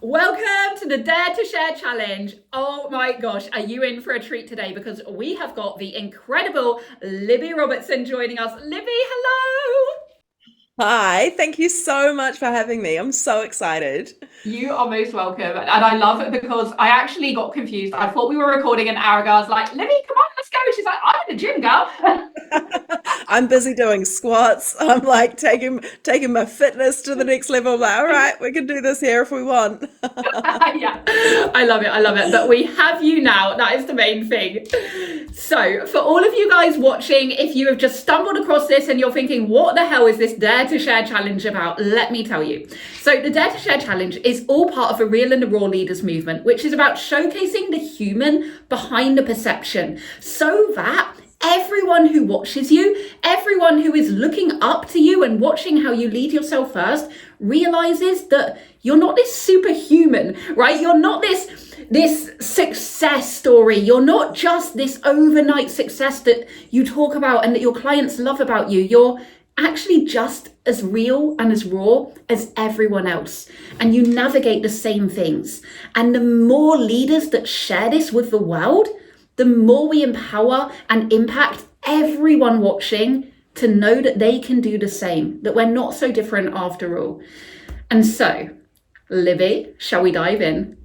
Welcome to the Dare to Share challenge. Oh my gosh, are you in for a treat today? Because we have got the incredible Libby Robertson joining us. Libby, hello. Hi, thank you so much for having me. I'm so excited. You are most welcome. And I love it because I actually got confused. I thought we were recording an hour ago. I was like, Libby, come on, let's go. She's like, I'm in the gym, girl. I'm busy doing squats. I'm like taking my fitness to the next level. I'm like, all right, we can do this here if we want. Yeah, I love it. I love it. But we have you now. That is the main thing. So, for all of you guys watching, if you have just stumbled across this and you're thinking, what the hell is this Dare to Share challenge about? Let me tell you. So, the Dare to Share challenge is all part of the Real and the Raw Leaders movement, which is about showcasing the human behind the perception so that everyone who watches you, everyone who is looking up to you and watching how you lead yourself first, realizes that you're not this superhuman, right? You're not this success story. You're not just this overnight success that you talk about and that your clients love about you. You're actually just as real and as raw as everyone else. And you navigate the same things. And the more leaders that share this with the world, the more we empower and impact everyone watching to know that they can do the same, that we're not so different after all. And so, Libby, shall we dive in?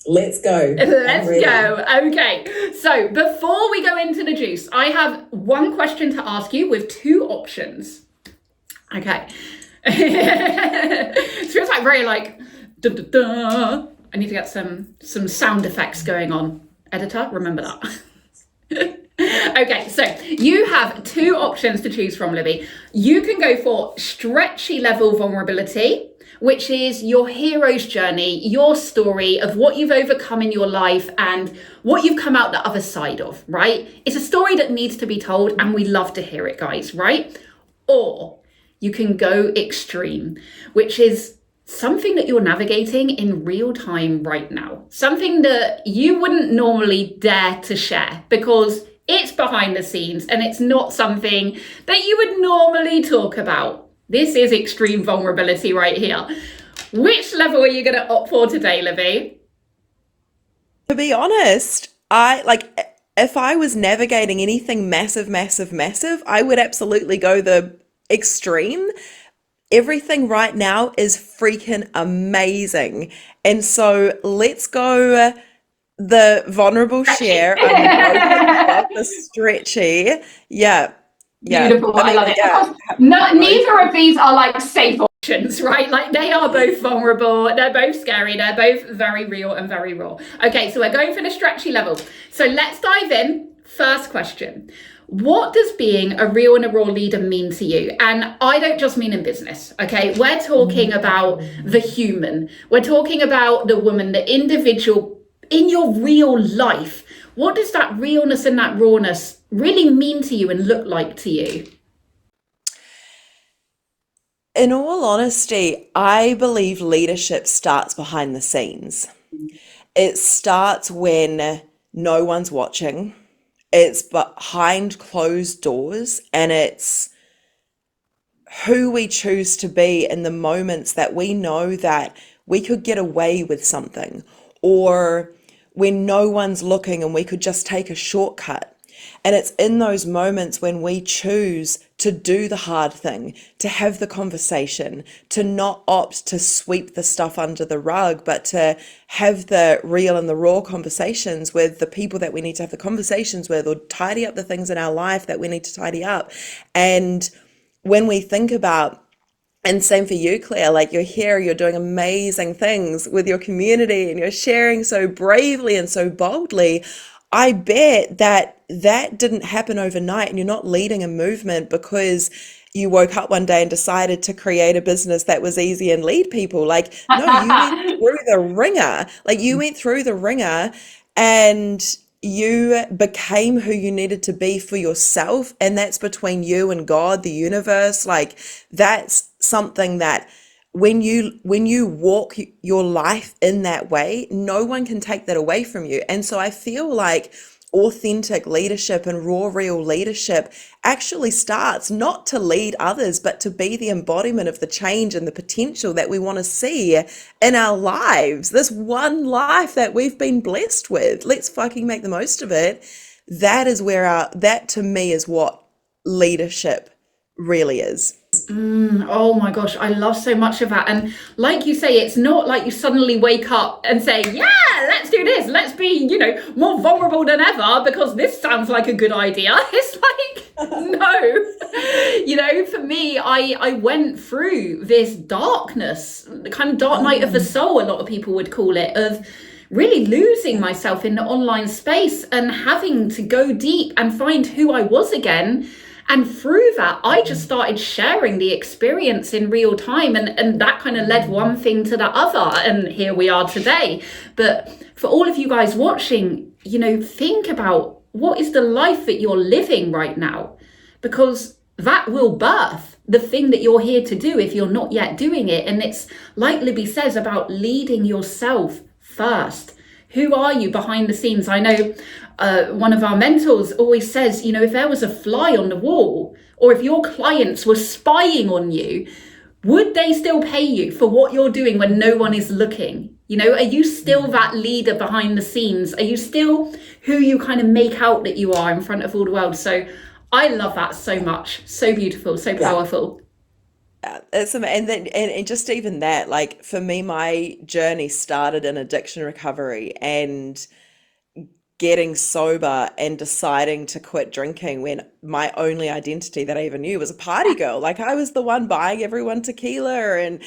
Let's go. Let's go. Okay. So, before we go into the juice, I have one question to ask you with two options. Okay. It feels like very like, duh, duh, duh. I need to get some sound effects going on. Editor, remember that. Okay, so you have two options to choose from, Libby. You can go for stretchy level vulnerability, which is your hero's journey, your story of what you've overcome in your life and what you've come out the other side of, right? It's a story that needs to be told and we love to hear it, guys, right? Or you can go extreme, which is something that you're navigating in real time right now, something that you wouldn't normally dare to share because it's behind the scenes and it's not something that you would normally talk about. This is extreme vulnerability right here. Which level are you going to opt for today, Libby? To be honest, I like if I was navigating anything massive, massive, massive, I would absolutely go the extreme. Everything right now is freaking amazing. And so let's go the vulnerable share. I'm open about the stretchy. Yeah. Yeah. Beautiful, I I mean, love it. yeah. No, Both. neither of these are like safe options, right? Like they are both vulnerable, they're both scary, they're both very real and very raw. Okay, so we're going for the stretchy level. So let's dive in. First question. What does being a real and a raw leader mean to you? And I don't just mean in business, okay? We're talking about the human. We're talking about the woman, the individual in your real life. What does that realness and that rawness really mean to you and look like to you? In all honesty, I believe leadership starts behind the scenes. It starts when no one's watching. It's behind closed doors and it's who we choose to be in the moments that we know that we could get away with something or when no one's looking and we could just take a shortcut. And it's in those moments when we choose to do the hard thing, to have the conversation, to not opt to sweep the stuff under the rug, but to have the real and the raw conversations with the people that we need to have the conversations with, or tidy up the things in our life that we need to tidy up. And when we think about, and same for you, Claire, like you're here, you're doing amazing things with your community and you're sharing so bravely and so boldly. I bet that that didn't happen overnight and you're not leading a movement because you woke up one day and decided to create a business that was easy and lead people. Like, no, you went through the ringer. Like you went through the ringer and you became who you needed to be for yourself. And that's between you and God, the universe. Like that's something that when you walk your life in that way, no one can take that away from you. And so I feel like authentic leadership and raw, real leadership actually starts not to lead others, but to be the embodiment of the change and the potential that we want to see in our lives. This one life that we've been blessed with. Let's fucking make the most of it. That is where that to me is what leadership really is. Oh my gosh, I love so much of that. And like you say, it's not like you suddenly wake up and say, yeah, let's do this. Let's be, more vulnerable than ever because this sounds like a good idea. It's like, no. For me, I went through this darkness, the kind of dark night of the soul, a lot of people would call it, of really losing myself in the online space and having to go deep and find who I was again. And through that, I just started sharing the experience in real time. And that kind of led one thing to the other. And here we are today. But for all of you guys watching, think about what is the life that you're living right now? Because that will birth the thing that you're here to do if you're not yet doing it. And it's like Libby says about leading yourself first. Who are you behind the scenes? I know one of our mentors always says, if there was a fly on the wall, or if your clients were spying on you, would they still pay you for what you're doing when no one is looking? Are you still that leader behind the scenes? Are you still who you kind of make out that you are in front of all the world? So I love that so much. So beautiful, so powerful. And just even that, like for me, my journey started in addiction recovery and getting sober and deciding to quit drinking when my only identity that I ever knew was a party girl. Like I was the one buying everyone tequila and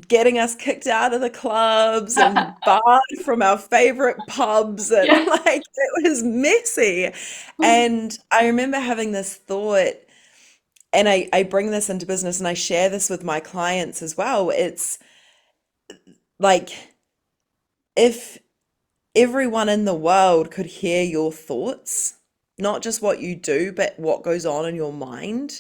getting us kicked out of the clubs and barred from our favorite pubs, and like it was messy. And I remember having this thought, and I bring this into business and I share this with my clients as well. It's like if everyone in the world could hear your thoughts, not just what you do, but what goes on in your mind,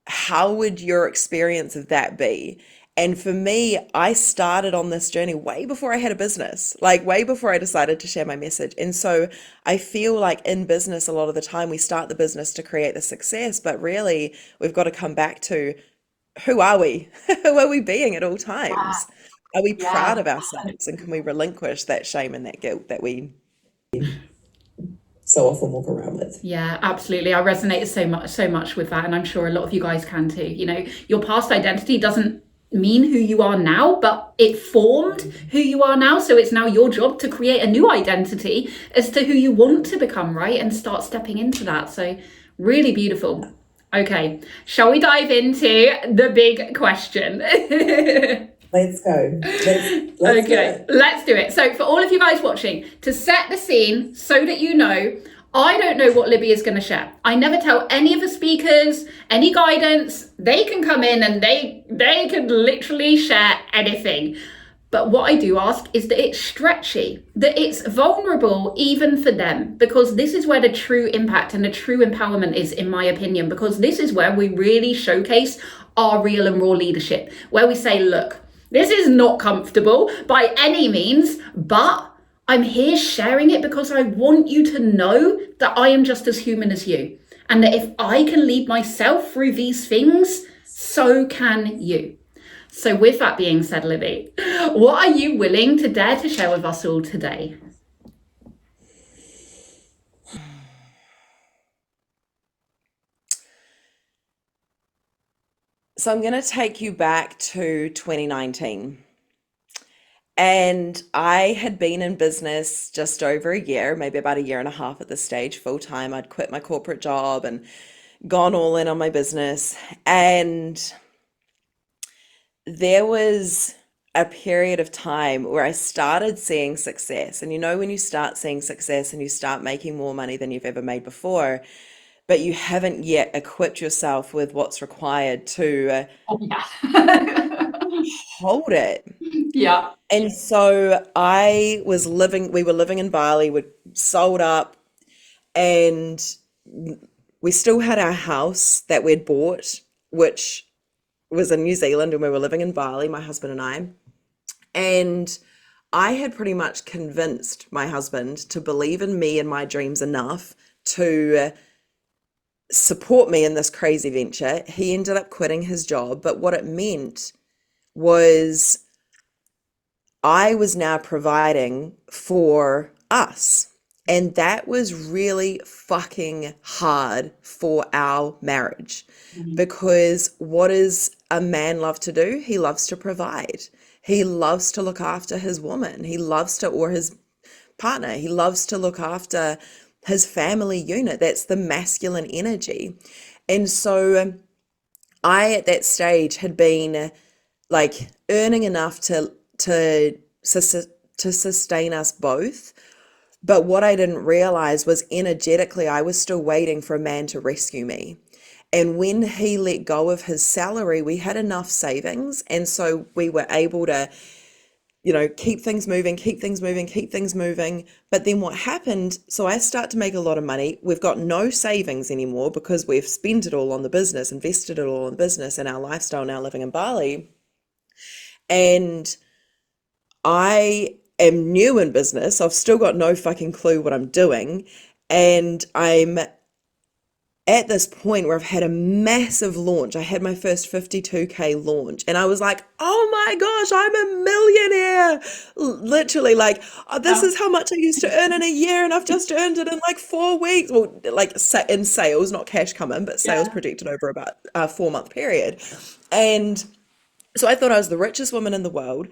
how would your experience of that be? And for me, I started on this journey way before I had a business, like way before I decided to share my message. And so I feel like in business, a lot of the time we start the business to create the success, but really we've got to come back to who are we? Who are we being at all times? Are we proud of ourselves, and can we relinquish that shame and that guilt that we so often walk around with? Yeah, absolutely. I resonate so much with that. And I'm sure a lot of you guys can too. Your past identity doesn't mean who you are now, but it formed who you are now. So it's now your job to create a new identity as to who you want to become, right? And start stepping into that. So really beautiful. Okay, shall we dive into the big question? Let's go. Let's do it. Let's do it. So for all of you guys watching, to set the scene so that you know, I don't know what Libby is going to share. I never tell any of the speakers any guidance. They can come in and they can literally share anything. But what I do ask is that it's stretchy, that it's vulnerable even for them, because this is where the true impact and the true empowerment is, in my opinion, because this is where we really showcase our real and raw leadership, where we say, look, this is not comfortable by any means, but I'm here sharing it because I want you to know that I am just as human as you. And that if I can lead myself through these things, so can you. So with that being said, Libby, what are you willing to dare to share with us all today? So I'm going to take you back to 2019. And I had been in business just over a year, maybe about a year and a half at this stage, full time. I'd quit my corporate job and gone all in on my business. And there was a period of time where I started seeing success. And when you start seeing success and you start making more money than you've ever made before, but you haven't yet equipped yourself with what's required to hold it. Yeah. And so we were living in Bali, we'd sold up, and we still had our house that we'd bought, which was in New Zealand, and we were living in Bali, my husband and I. And I had pretty much convinced my husband to believe in me and my dreams enough to support me in this crazy venture. He ended up quitting his job, but what it meant was I was now providing for us. And that was really fucking hard for our marriage because what does a man love to do? He loves to provide. He loves to look after his woman. He loves to, or his partner, he loves to look after his family unit. That's the masculine energy. And so I, at that stage, had been like earning enough to to sustain us both. But what I didn't realize was energetically, I was still waiting for a man to rescue me. And when he let go of his salary, we had enough savings. And so we were able to, keep things moving, keep things moving, keep things moving. But then what happened? So I start to make a lot of money. We've got no savings anymore because we've spent it all on the business, invested it all in the business and our lifestyle now living in Bali. And I am new in business. I've still got no fucking clue what I'm doing. And I'm at this point where I've had a massive launch. I had my first 52K launch and I was like, oh my gosh, I'm a millionaire. Literally like, oh, this is how much I used to earn in a year and I've just earned it in like 4 weeks. Well, like in sales, not cash come in, but sales predicted over about a 4-month period. And so I thought I was the richest woman in the world.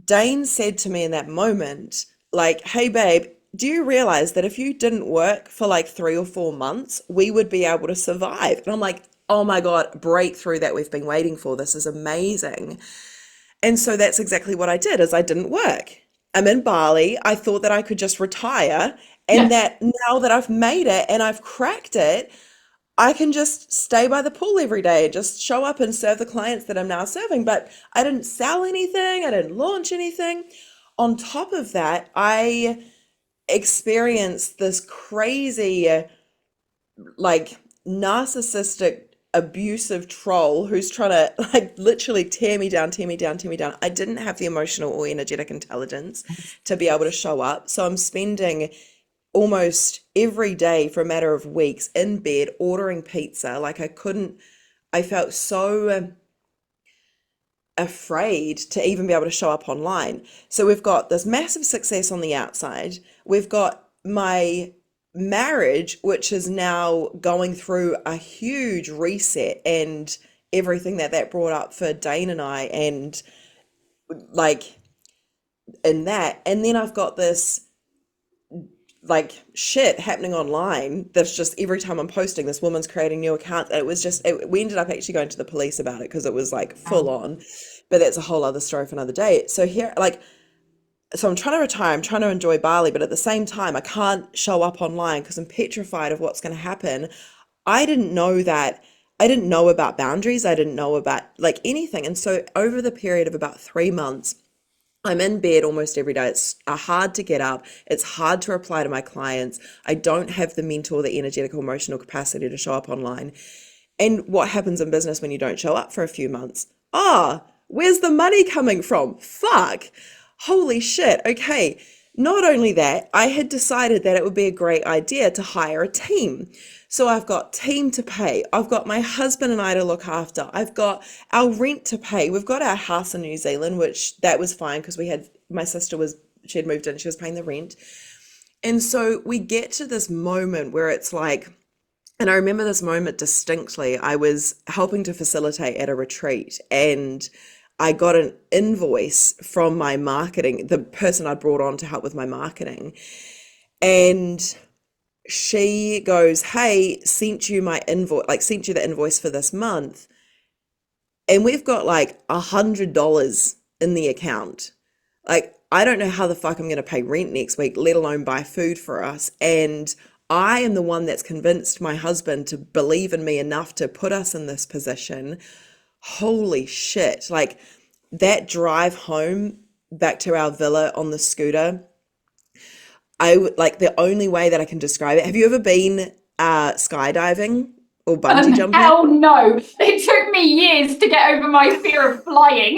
Dane said to me in that moment, like, hey, babe, do you realize that if you didn't work for like 3 or 4 months, we would be able to survive? And I'm like, oh my God, breakthrough that we've been waiting for. This is amazing. And so that's exactly what I did is I didn't work. I'm in Bali. I thought that I could just retire and that now that I've made it and I've cracked it, I can just stay by the pool every day, just show up and serve the clients that I'm now serving. But I didn't sell anything. I didn't launch anything. On top of that, I experienced this crazy, like narcissistic, abusive troll who's trying to like literally tear me down, tear me down, tear me down. I didn't have the emotional or energetic intelligence to be able to show up. So I'm spending almost every day for a matter of weeks in bed ordering pizza. Like I felt so afraid to even be able to show up online. So we've got this massive success on the outside. We've got my marriage, which is now going through a huge reset and everything that brought up for Dane and I, and like in that. And then I've got this like shit happening online that's just every time I'm posting, this woman's creating new accounts, and it was just we ended up actually going to the police about it because it was like full on, but that's a whole other story for another day. So here, like, so I'm trying to retire, I'm trying to enjoy Bali, but at the same time I can't show up online because I'm petrified of what's going to happen. I didn't know that. I didn't know about boundaries. I didn't know about like anything. And so over the period of about 3 months, I'm in bed almost every day. It's hard to get up. It's hard to reply to my clients. I don't have the mental or the energetic or emotional capacity to show up online. And what happens in business when you don't show up for a few months? Where's the money coming from? Fuck. Holy shit. Okay. Not only that, I had decided that it would be a great idea to hire a team. So I've got team to pay. I've got my husband and I to look after. I've got our rent to pay. We've got our house in New Zealand, which that was fine because my sister she had moved in, she was paying the rent. And so we get to this moment where it's like, and I remember this moment distinctly. I was helping to facilitate at a retreat and I got an invoice from my marketing, the person I brought on to help with my marketing. And she goes, hey, sent you the invoice for this month. And we've got like $100 in the account. Like, I don't know how the fuck I'm going to pay rent next week, let alone buy food for us. And I am the one that's convinced my husband to believe in me enough to put us in this position. Holy shit. Like that drive home back to our villa on the scooter, like the only way that I can describe it. Have you ever been skydiving or bungee jumping? Hell no. It took me years to get over my fear of flying.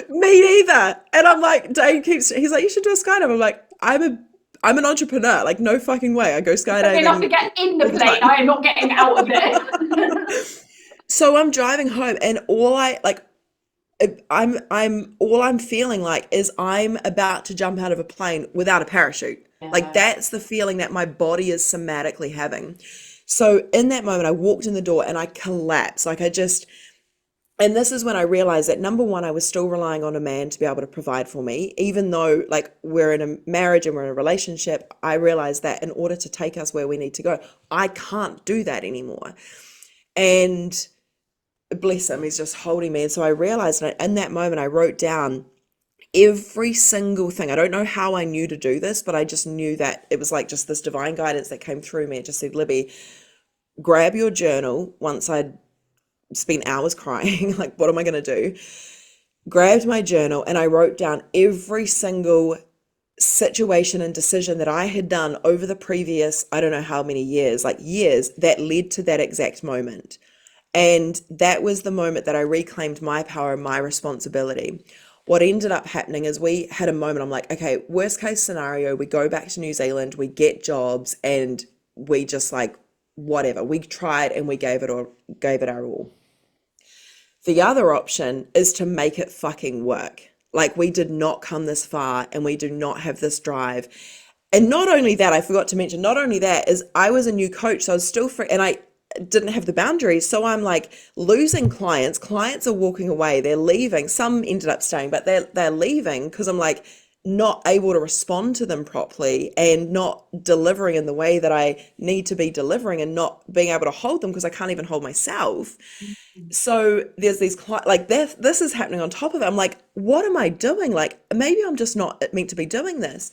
Me Me neither. And I'm like, he's like, you should do a skydive. I'm like, I'm an entrepreneur. Like, no fucking way. I go skydiving Enough to get in the all the plane. time. I am not getting out of it. So I'm driving home, and all I'm feeling like is I'm about to jump out of a plane without a parachute. Like, that's the feeling that my body is somatically having. So in that moment, I walked in the door and I collapsed. And this is when I realized that, number one, I was still relying on a man to be able to provide for me, even though, like, we're in a marriage and we're in a relationship. I realized that in order to take us where we need to go, I can't do that anymore. And bless him, he's just holding me. And so I realized that in that moment, I wrote down every single thing. I don't know how I knew to do this, but I just knew that it was like just this divine guidance that came through me. It just said, Libby, grab your journal. Once I'd spent hours crying, like, what am I going to do? Grabbed my journal and I wrote down every single situation and decision that I had done over the previous, I don't know how many years, like years, that led to that exact moment. And that was the moment that I reclaimed my power and my responsibility. What ended up happening is we had a moment, I'm like, okay, worst case scenario, we go back to New Zealand, we get jobs, and we just, like, whatever. We tried and we gave it our all. The other option is to make it fucking work. Like, we did not come this far and we do not have this drive. And not only that, I forgot to mention, not only that is I was a new coach, so I was still free, and I didn't have the boundaries. So I'm like losing clients. Clients are walking away. They're leaving. Some ended up staying, but they're leaving because I'm like not able to respond to them properly and not delivering in the way that I need to be delivering, and not being able to hold them because I can't even hold myself. So there's these like this is happening on top of it. I'm like, what am I doing? Like, maybe I'm just not meant to be doing this.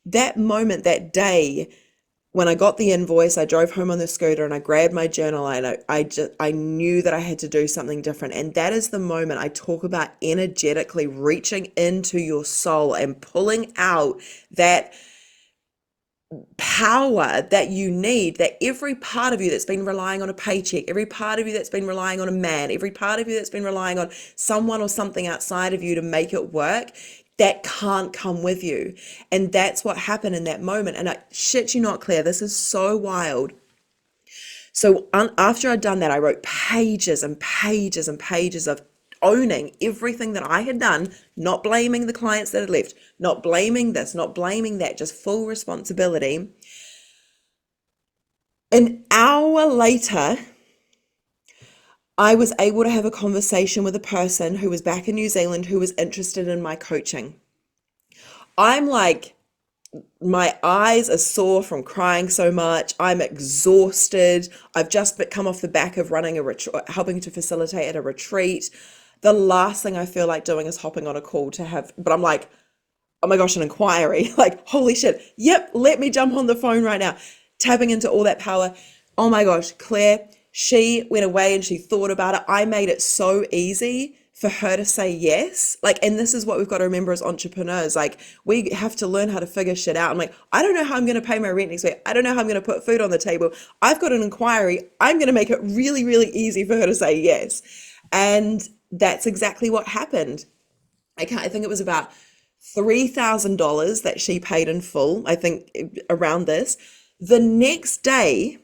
That moment, that day, when I got the invoice, I drove home on the scooter and I grabbed my journal and I knew that I had to do something different. And that is the moment I talk about energetically reaching into your soul and pulling out that power that you need, that every part of you that's been relying on a paycheck, every part of you that's been relying on a man, every part of you that's been relying on someone or something outside of you to make it work, that can't come with you. And that's what happened in that moment. And I shit you not, Claire, this is so wild. So after I'd done that, I wrote pages and pages and pages of owning everything that I had done, not blaming the clients that had left, not blaming this, not blaming that, just full responsibility. An hour later, I was able to have a conversation with a person who was back in New Zealand who was interested in my coaching. I'm like, my eyes are sore from crying so much. I'm exhausted. I've just come off the back of running helping to facilitate at a retreat. The last thing I feel like doing is hopping on a call but I'm like, oh my gosh, an inquiry. Like, holy shit. Yep, let me jump on the phone right now. Tapping into all that power. Oh my gosh, Claire, she went away and she thought about it. I made it so easy for her to say yes. Like, and this is what we've got to remember as entrepreneurs. Like, we have to learn how to figure shit out. I'm like, I don't know how I'm going to pay my rent next week. I don't know how I'm going to put food on the table. I've got an inquiry. I'm going to make it really, really easy for her to say yes. And that's exactly what happened. I think it was about $3,000 that she paid in full, I think, around this. The next day,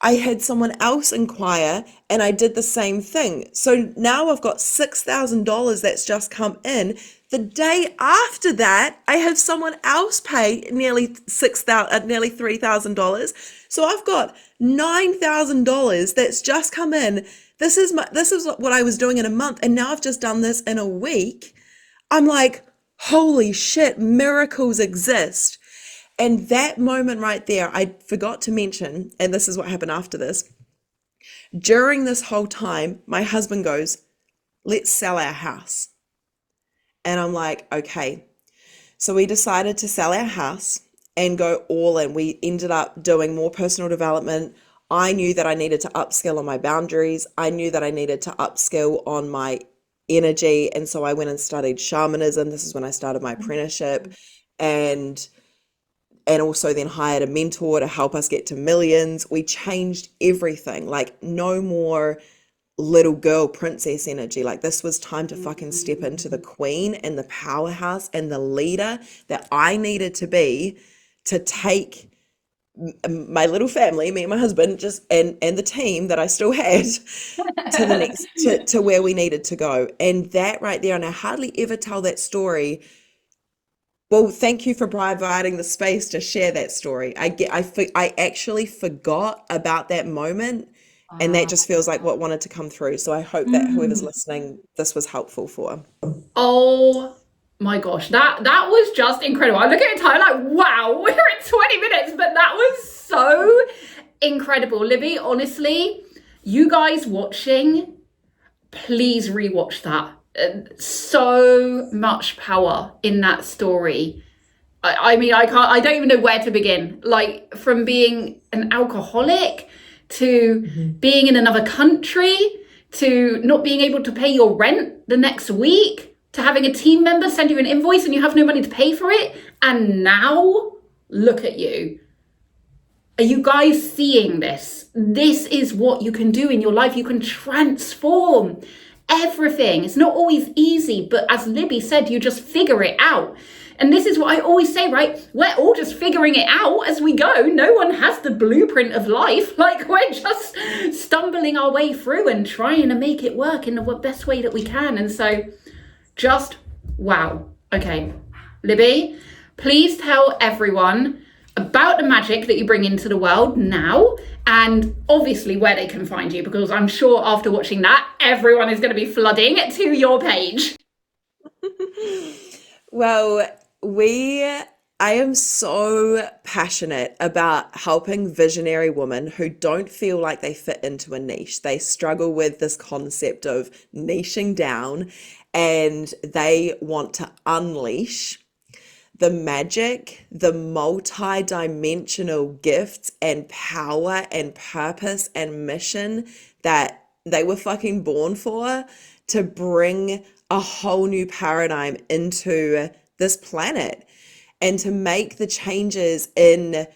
I had someone else inquire and I did the same thing. So now I've got $6,000 that's just come in. The day after that, I have someone else pay nearly $3,000. So I've got $9,000 that's just come in. This is what I was doing in a month, and now I've just done this in a week. I'm like, holy shit, miracles exist. And that moment right there, I forgot to mention, and this is what happened after this. During this whole time, my husband goes, let's sell our house. And I'm like, okay. So we decided to sell our house and go all in. We ended up doing more personal development. I knew that I needed to upskill on my boundaries. I knew that I needed to upskill on my energy. And so I went and studied shamanism. This is when I started my apprenticeship, and also then hired a mentor to help us get to millions. We changed everything. Like, no more little girl princess energy. Like, this was time to fucking step into the queen and the powerhouse and the leader that I needed to be, to take my little family, me and my husband, just and the team that I still had, to the next to where we needed to go. And that right there, and I hardly ever tell that story. Well, thank you for providing the space to share that story. I actually forgot about that moment, and that just feels like what wanted to come through. So I hope that whoever's listening, this was helpful for. Oh my gosh, that was just incredible. I'm looking at time like, wow, we're at 20 minutes, but that was so incredible. Libby, honestly, you guys watching, please rewatch that. So much power in that story. I mean, I don't even know where to begin. Like, from being an alcoholic to being in another country, to not being able to pay your rent the next week, to having a team member send you an invoice and you have no money to pay for it. And now, look at you. Are you guys seeing this? This is what you can do in your life. You can transform everything. It's not always easy, but as Libby said, you just figure it out. And this is what I always say, right? We're all just figuring it out as we go. No one has the blueprint of life. Like, we're just stumbling our way through and trying to make it work in the best way that we can. And so, just wow. Okay, Libby, please tell everyone about the magic that you bring into the world now, and obviously where they can find you, because I'm sure after watching that, everyone is going to be flooding to your page. Well, I am so passionate about helping visionary women who don't feel like they fit into a niche. They struggle with this concept of niching down, and they want to unleash the magic, the multi-dimensional gifts and power and purpose and mission that they were fucking born for, to bring a whole new paradigm into this planet, and to make the changes in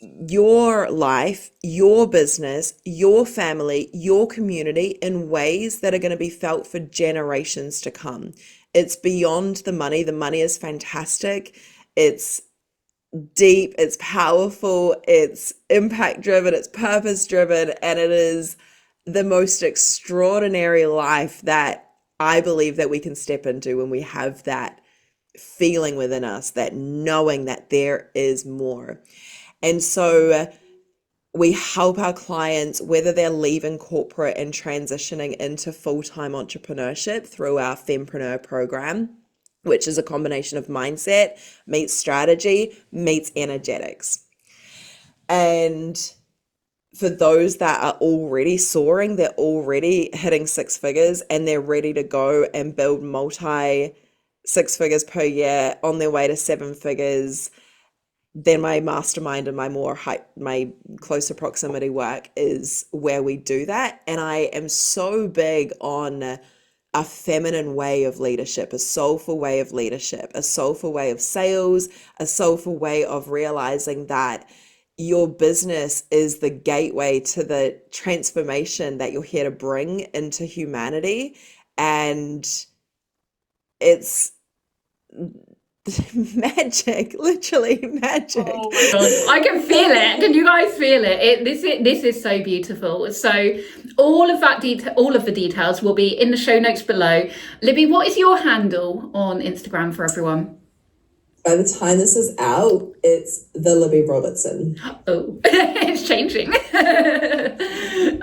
your life, your business, your family, your community in ways that are going to be felt for generations to come. It's beyond the money. The money is fantastic. It's deep, it's powerful, it's impact driven, it's purpose driven, and it is the most extraordinary life that I believe that we can step into when we have that feeling within us, that knowing that there is more. And so we help our clients, whether they're leaving corporate and transitioning into full-time entrepreneurship, through our Fempreneur program, which is a combination of mindset meets strategy meets energetics. And for those that are already soaring, they're already hitting six figures, and they're ready to go and build multi six figures per year on their way to seven figures, then my mastermind and my closer proximity work is where we do that. And I am so big on a feminine way of leadership, a soulful way of leadership, a soulful way of sales, a soulful way of realizing that your business is the gateway to the transformation that you're here to bring into humanity. And it's magic, literally magic. Oh my God. I can feel it. Can you guys feel it? This is so beautiful. So all of the details will be in the show notes below. Libby, what is your handle on Instagram for everyone? By the time this is out, it's the Libby Robertson. Oh, it's changing.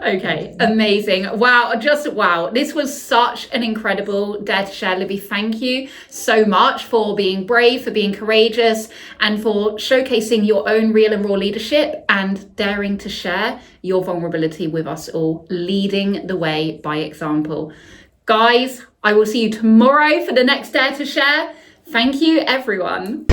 Okay, amazing. Wow, wow. This was such an incredible Dare to Share. Libby, thank you so much for being brave, for being courageous, and for showcasing your own real and raw leadership and daring to share your vulnerability with us all, leading the way by example. Guys, I will see you tomorrow for the next Dare to Share. Thank you, everyone.